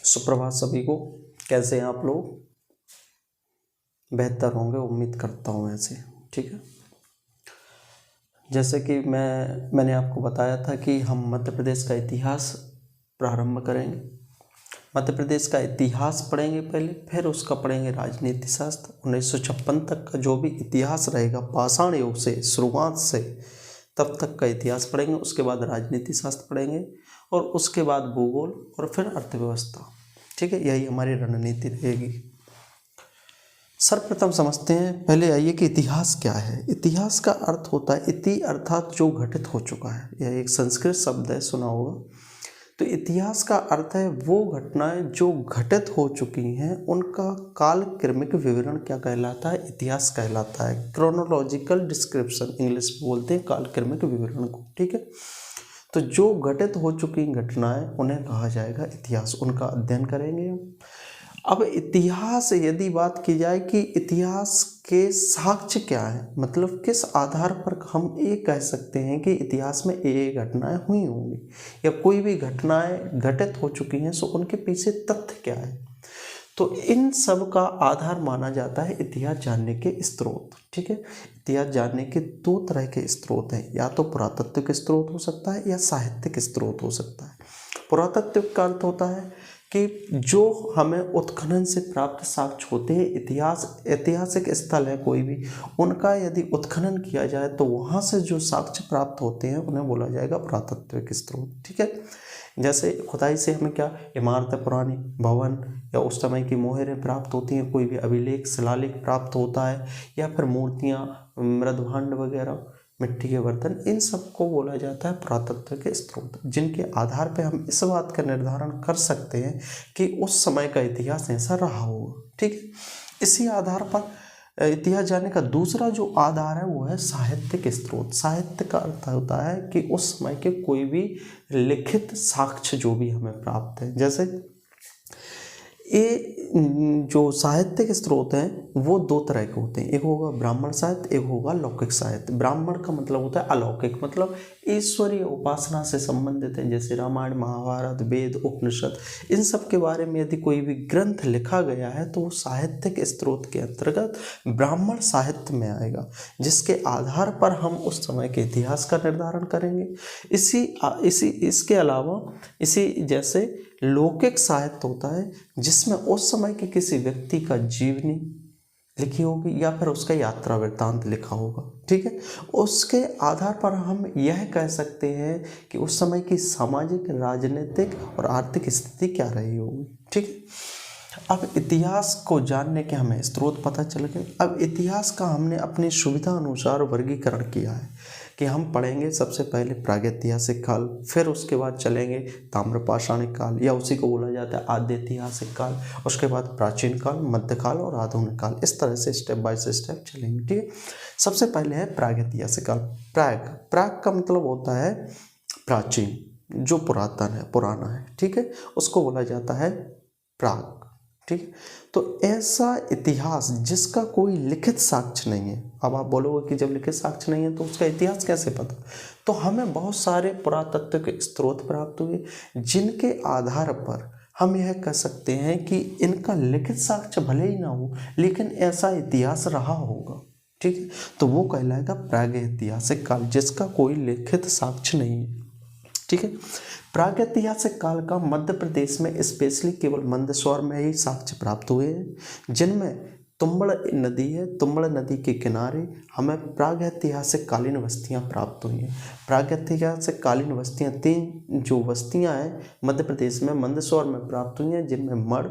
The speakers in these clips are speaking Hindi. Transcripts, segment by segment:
सुप्रभात सभी को। कैसे हैं आप लोग? बेहतर होंगे उम्मीद करता हूँ ऐसे। ठीक है, जैसे कि मैंने आपको बताया था कि हम मध्य प्रदेश का इतिहास प्रारंभ करेंगे। मध्य प्रदेश का इतिहास पढ़ेंगे पहले, फिर उसका पढ़ेंगे राजनीति शास्त्र। 1956 तक का जो भी इतिहास रहेगा पाषाण युग से शुरुआत से तब तक का इतिहास पढ़ेंगे। उसके बाद राजनीति शास्त्र पढ़ेंगे और उसके बाद भूगोल और फिर अर्थव्यवस्था। ठीक है, यही हमारी रणनीति रहेगी। सर्वप्रथम समझते हैं, पहले आइए कि इतिहास क्या है। इतिहास का अर्थ होता है इति अर्थात जो घटित हो चुका है। यह एक संस्कृत शब्द है, सुना होगा। तो इतिहास का अर्थ है वो घटनाएं जो घटित हो चुकी हैं उनका काल क्रमिक विवरण क्या कहलाता है? इतिहास कहलाता है। क्रोनोलॉजिकल डिस्क्रिप्शन इंग्लिश में बोलते हैं काल क्रमिक विवरण को। ठीक है, तो जो घटित हो चुकी घटनाएं उन्हें कहा जाएगा इतिहास, उनका अध्ययन करेंगे हम। अब इतिहास यदि बात की जाए कि इतिहास के साक्ष्य क्या है, मतलब किस आधार पर हम ये कह सकते हैं कि इतिहास में ये घटनाएं हुई होंगी या कोई भी घटनाएं घटित हो चुकी हैं, सो उनके पीछे तथ्य क्या है। तो इन सब का आधार माना जाता है इतिहास जानने के स्रोत। ठीक है, इतिहास जानने के दो तरह के स्रोत हैं, या तो पुरातत्विक स्रोत हो सकता है या साहित्यिक स्रोत हो सकता है। पुरातत्विक का अर्थ होता है कि जो हमें उत्खनन से प्राप्त साक्ष्य होते हैं, ऐतिहासिक स्थल है कोई भी, उनका यदि उत्खनन किया जाए तो वहाँ से जो साक्ष्य प्राप्त होते हैं उन्हें बोला जाएगा पुरातत्विक स्रोत। ठीक है, जैसे खुदाई से हमें क्या इमारतें, पुरानी भवन या उस समय की मोहरें प्राप्त होती हैं, कोई भी अभिलेख शिलालेख प्राप्त होता है, या फिर मूर्तियाँ, मृदभांड वगैरह, मिट्टी के बर्तन, इन सब को बोला जाता है पुरातत्व के स्रोत, जिनके आधार पर हम इस बात का निर्धारण कर सकते हैं कि उस समय का इतिहास ऐसा रहा होगा। ठीक है, इसी आधार पर इतिहास जानने का दूसरा जो आधार है वो है साहित्यिक स्रोत। साहित्य का अर्थ होता है कि उस समय के कोई भी लिखित साक्ष्य जो भी हमें प्राप्त है। जैसे ये जो साहित्यिक स्रोत हैं वो दो तरह के होते हैं, एक होगा ब्राह्मण साहित्य, एक होगा लौकिक साहित्य। ब्राह्मण का मतलब होता है अलौकिक, मतलब ईश्वरीय उपासना से संबंधित है, जैसे रामायण, महाभारत, वेद, उपनिषद, इन सब के बारे में यदि कोई भी ग्रंथ लिखा गया है तो वो साहित्यिक स्रोत के अंतर्गत ब्राह्मण साहित्य में आएगा, जिसके आधार पर हम उस समय के इतिहास का निर्धारण करेंगे। इसके अलावा इसी जैसे लौकिक साहित्य होता है जिसमें उस समय के किसी व्यक्ति का जीवनी लिखी होगी या फिर उसका यात्रा वृत्तांत लिखा होगा। ठीक है, उसके आधार पर हम यह कह सकते हैं कि उस समय की सामाजिक, राजनीतिक और आर्थिक स्थिति क्या रही होगी। ठीक है, अब इतिहास को जानने के हमें स्रोत पता चल गए। अब इतिहास का हमने अपनी सुविधा अनुसार वर्गीकरण किया है कि हम पढ़ेंगे सबसे पहले प्रागैतिहासिक काल, फिर उसके बाद चलेंगे ताम्रपाषाणिक काल या उसी को बोला जाता है आद्य ऐतिहासिक काल, उसके बाद प्राचीन काल, मध्यकाल और आधुनिक काल। इस तरह से स्टेप बाय स्टेप चलेंगे। ठीक है, सबसे पहले है प्रागैतिहासिक काल। प्राग का मतलब होता है प्राचीन, जो पुरातन है, पुराना है। ठीक है, उसको बोला जाता है प्राग। ठीक, तो ऐसा इतिहास जिसका कोई लिखित साक्ष्य नहीं है। अब आप बोलोगे कि जब लिखित साक्ष्य नहीं है तो उसका इतिहास कैसे पता? तो हमें बहुत सारे पुरातत्व के स्रोत प्राप्त हुए जिनके आधार पर हम यह कह सकते हैं कि इनका लिखित साक्ष्य भले ही ना हो लेकिन ऐसा इतिहास रहा होगा। ठीक है, तो वो कहलाएगा प्रागैतिहासिक काल, जिसका कोई लिखित साक्ष्य नहीं है। ठीक है, प्रागैतिहासिक काल का मध्य प्रदेश में स्पेशली केवल मंदसौर में ही साक्ष्य प्राप्त हुए हैं, जिनमें तुंबड़ नदी है। तुंबड़ नदी के किनारे हमें प्रागैतिहासिक कालीन बस्तियां प्राप्त हुई हैं। प्रागैतिहासिक कालीन बस्तियां, 3 जो बस्तियां हैं मध्य प्रदेश में मंदसौर में प्राप्त हुई हैं, जिनमें मड़,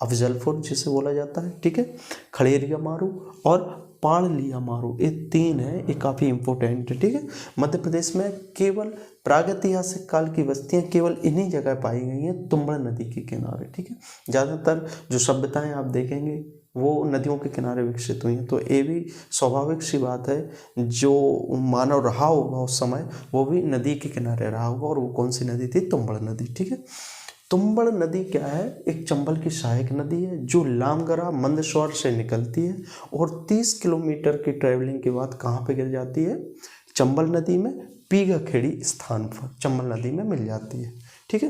अफजलपुर जिसे बोला जाता है, ठीक है, खड़ेरिया मारू और पाड़लिया मारू, ये 3 है। ये काफ़ी इंपॉर्टेंट है। ठीक है, मध्य प्रदेश में केवल प्रागैतिहासिक काल की बस्तियां केवल इन्हीं जगह पाई गई हैं, तुंबड़ नदी के किनारे। ठीक है, ज़्यादातर जो सभ्यताएं आप देखेंगे वो नदियों के किनारे विकसित हुई हैं। तो ये भी स्वाभाविक सी बात है, जो मानव रहा होगा उस समय वो भी नदी के किनारे रहा होगा, और वो कौन सी नदी थी? तुंबड़ नदी। ठीक है, तुंबड़ नदी क्या है? एक चंबल की सहायक नदी है जो लामगरा मंदसौर से निकलती है और 30 किलोमीटर की ट्रैवलिंग के बाद कहाँ पे गिर जाती है? चंबल नदी में, पीगाखेड़ी स्थान पर चंबल नदी में मिल जाती है। ठीक है,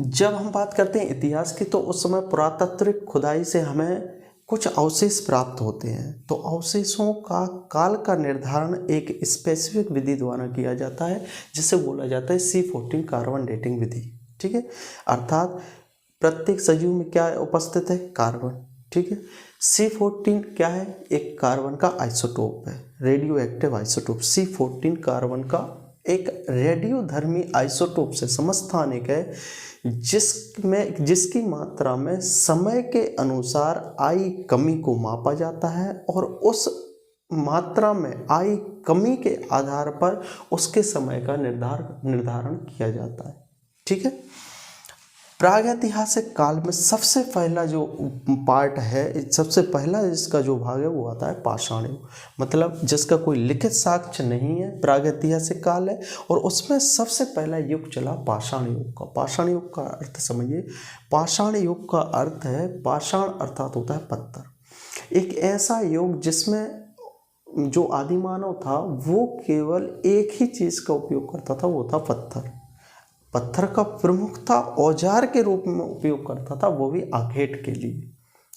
जब हम बात करते हैं इतिहास की, तो उस समय पुरातात्विक खुदाई से हमें कुछ अवशेष प्राप्त होते हैं। तो अवशेषों का काल का निर्धारण एक स्पेसिफिक विधि द्वारा किया जाता है, जिसे बोला जाता है C14 कार्बन डेटिंग विधि। ठीक है, अर्थात प्रत्येक सजीव में क्या उपस्थित है? कार्बन। ठीक है, C14 क्या है? एक कार्बन का आइसोटोप है, radio active isotope. C14 carbon का एक रेडियोधर्मी आइसोटोप से समस्थानिक है, जिसकी मात्रा में समय के अनुसार आई कमी को मापा जाता है, और उस मात्रा में आई कमी के आधार पर उसके समय का निर्धारण किया जाता है। ठीक है, प्रागैतिहासिक काल में सबसे पहला जो पार्ट है, सबसे पहला इसका जो भाग है वो आता है पाषाण युग, मतलब जिसका कोई लिखित साक्ष्य नहीं है, प्रागैतिहासिक काल है, और उसमें सबसे पहला युग चला पाषाण युग का। पाषाण युग का अर्थ समझिए। पाषाण युग का अर्थ है, पाषाण अर्थात होता है पत्थर। एक ऐसा युग जिसमें जो आदिमानव था वो केवल एक ही चीज़ का उपयोग करता था, वो था पत्थर। पत्थर का प्रमुखता औजार के रूप में उपयोग करता था, वो भी आखेट के लिए।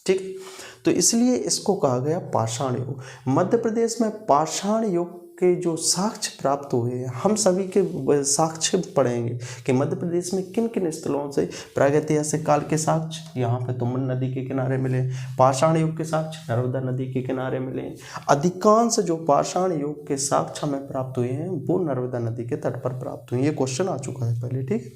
ठीक, तो इसलिए इसको कहा गया पाषाण युग। मध्य प्रदेश में पाषाण युग के जो साक्ष्य प्राप्त हुए हैं, हम सभी के साक्ष्य पढ़ेंगे कि मध्य प्रदेश में किन किन स्थलों से प्रागैतिहासिक काल के साक्ष्य यहाँ पे तुमन नदी के किनारे मिले, पाषाण युग के साक्ष्य नर्मदा नदी के किनारे मिले। अधिकांश जो पाषाण युग के साक्ष्य हमें प्राप्त हुए हैं वो नर्मदा नदी के तट पर प्राप्त हुए। ये क्वेश्चन आ चुका है पहले। ठीक,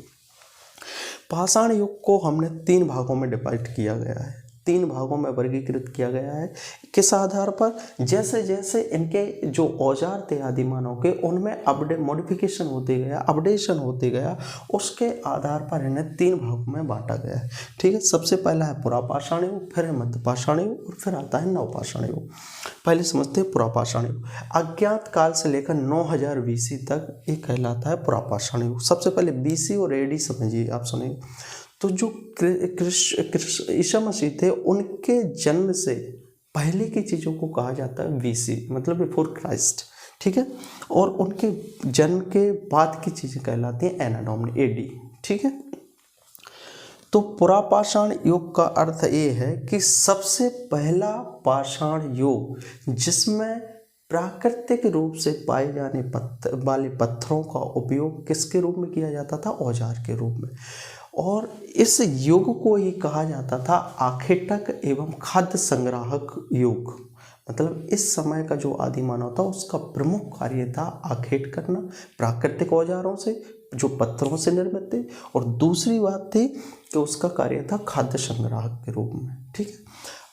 पाषाण युग को हमने 3 भागों में डिवाइड किया गया है, 3 भागों में वर्गीकृत किया गया है। किस आधार पर? जैसे जैसे इनके जो औजार थे आदिमानव के, उनमें मॉडिफिकेशन होते गया, अपडेशन होते गया, उसके आधार पर इन्हें 3 भागों में बांटा गया है। ठीक है, सबसे पहला है पुरापाषाण युग, फिर है मध्यपाषाण युग, और फिर आता है नवपाषाण युग। पहले समझते हैं पुरापाषाण युग। अज्ञात काल से लेकर 9000 BC तक ये कहलाता है पुरापाषाण युग। सबसे पहले BC और AD समझिए, आप सुनिए। तो जो ईसा मसीह थे, उनके जन्म से पहले की चीज़ों को कहा जाता है BC, मतलब बिफोर क्राइस्ट। ठीक है, और उनके जन्म के बाद की चीज़ें कहलाती हैं एना डोमिनी, AD। ठीक है, तो पुरापाषाण युग का अर्थ ये है कि सबसे पहला पाषाण युग जिसमें प्राकृतिक रूप से पाए जाने वाले पत्थरों का उपयोग किसके रूप में किया जाता था? औजार के रूप में। और इस युग को ही कहा जाता था आखेटक एवं खाद्य संग्राहक युग। मतलब इस समय का जो आदि मानव था उसका प्रमुख कार्य था आखेट करना प्राकृतिक औजारों से, जो पत्थरों से निर्मित थे, और दूसरी बात थी कि उसका कार्य था खाद्य संग्राहक के रूप में। ठीक है,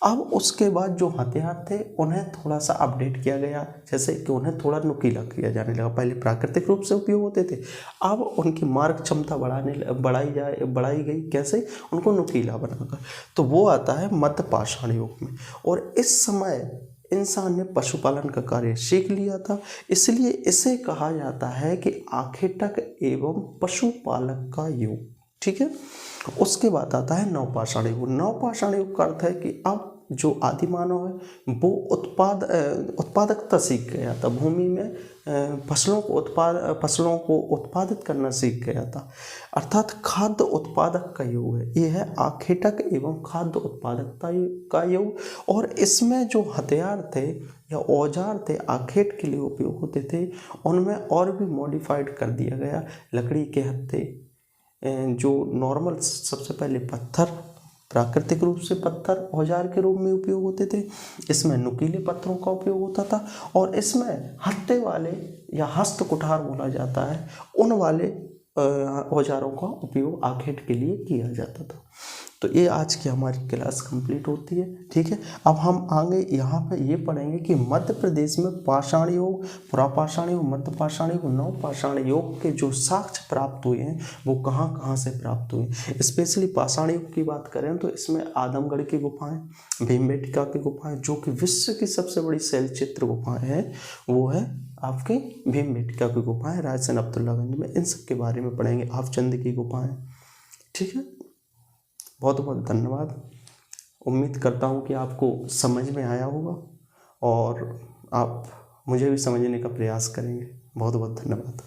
अब उसके बाद जो हथियार थे उन्हें थोड़ा सा अपडेट किया गया, जैसे कि उन्हें थोड़ा नुकीला किया जाने लगा। पहले प्राकृतिक रूप से उपयोग होते थे, अब उनकी मारक क्षमता बढ़ाई गई। कैसे? उनको नुकीला बनाकर। तो वो आता है मध्यपाषाण युग में। और इस समय इंसान ने पशुपालन का कार्य सीख लिया था, इसलिए इसे कहा जाता है कि आखेटक एवं पशुपालक का युग। ठीक है, उसके बाद आता है नवपाषाण युग। नवपाषाण युग का अर्थ है कि अब जो आदि मानव है वो उत्पादकता सीख गया था, भूमि में फसलों को उत्पादित करना सीख गया था, अर्थात खाद्य उत्पादक का युग है। ये है आखेटक एवं खाद्य उत्पादकता का युग। और इसमें जो हथियार थे या औजार थे आखेट के लिए उपयोग होते थे, उनमें और भी मॉडिफाइड कर दिया गया। लकड़ी के हत्थे, जो नॉर्मल सबसे पहले पत्थर, प्राकृतिक रूप से पत्थर औजार के रूप में उपयोग होते थे, इसमें नुकीले पत्थरों का उपयोग होता था, और इसमें हत्थे वाले या हस्त कुठार बोला जाता है, उन वाले औजारों का उपयोग आखेट के लिए किया जाता था। तो ये आज की हमारी क्लास कंप्लीट होती है। ठीक है, अब हम आगे यहाँ पे ये पढ़ेंगे कि मध्य प्रदेश में पाषाण युग, पुरापाषाण युग, मध्यपाषाण युग, नवपाषाण युग के जो साक्ष्य प्राप्त हुए हैं वो कहाँ कहाँ से प्राप्त हुए। स्पेशली पाषाण युग की बात करें तो इसमें आदमगढ़ की गुफाएं, भीमबेटका की गुफाएं, जो कि विश्व की सबसे बड़ी शैल चित्र गुफाएं हैं, वो है आपके भीमबेटका की गुफाएं रायसेन अब्दुल्लागंज में। इन सब के बारे में पढ़ेंगे। हाफचंद की गुफाएं। ठीक है, बहुत बहुत धन्यवाद। उम्मीद करता हूँ कि आपको समझ में आया होगा और आप मुझे भी समझने का प्रयास करेंगे। बहुत बहुत धन्यवाद।